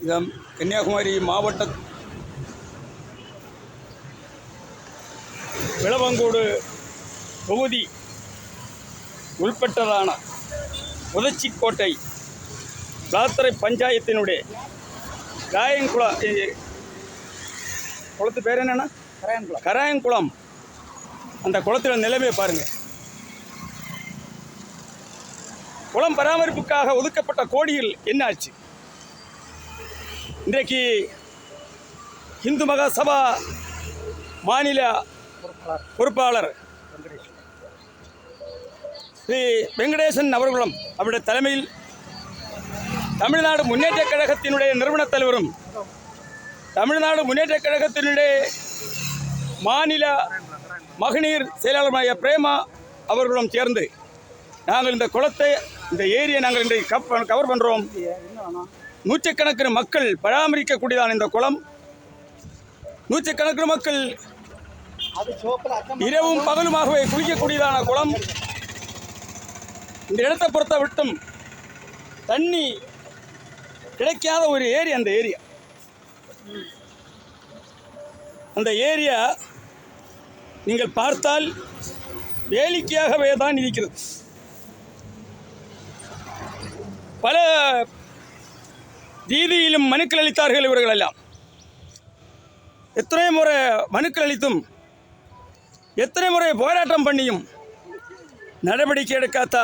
இதம் கன்னியாகுமரி மாவட்ட விளவங்கோடு தொகுதி உள்பட்டதான உதச்சிக்கோட்டை சாத்தரை பஞ்சாயத்தினுடைய குளத்து பேர் என்னென்னா கராயங்குளம். அந்த குளத்தில் நிலைமையை பாருங்கள். குளம் பராமரிப்புக்காக ஒதுக்கப்பட்ட கோடிகள் என்ன ஆச்சு? இன்றைக்கு இந்து மகாசபா மாநில பொறுப்பாளர் ஸ்ரீ வெங்கடேசன் அவர்களும் அவருடைய தலைமையில் தமிழ்நாடு முன்னேற்றக் கழகத்தினுடைய நிறுவனத் தலைவரும் தமிழ்நாடு முன்னேற்றக் கழகத்தினுடைய மாநில மகளிர் செயலாளருடைய பிரேமா அவர்களும் சேர்ந்து நாங்கள் இந்த குளத்தை, இந்த ஏரியை நாங்கள் இன்றைக்கு கவர் பண்ணுறோம். நூற்றுக்கணக்கான மக்கள் பராமரிக்கக்கூடியதான இந்த குளம், நூற்றுக்கணக்கான மக்கள் இரவும் பகலுமாகவே குளிக்கக்கூடியதான குளம். இந்த இடத்தை பொறுத்த விட்டும் தண்ணி கிடைக்காத ஒரு ஏரியா அந்த ஏரியா நீங்கள் பார்த்தால் வேடிக்கையாகவே தான் இருக்கிறது. பல ரீதியிலும் மனுக்கள் அளித்தார்கள் இவர்கள் எல்லாம். எத்தனை முறை மனுக்கள் அளித்தும் எத்தனை முறை போராட்டம் பண்ணியும் நடவடிக்கை எடுக்காத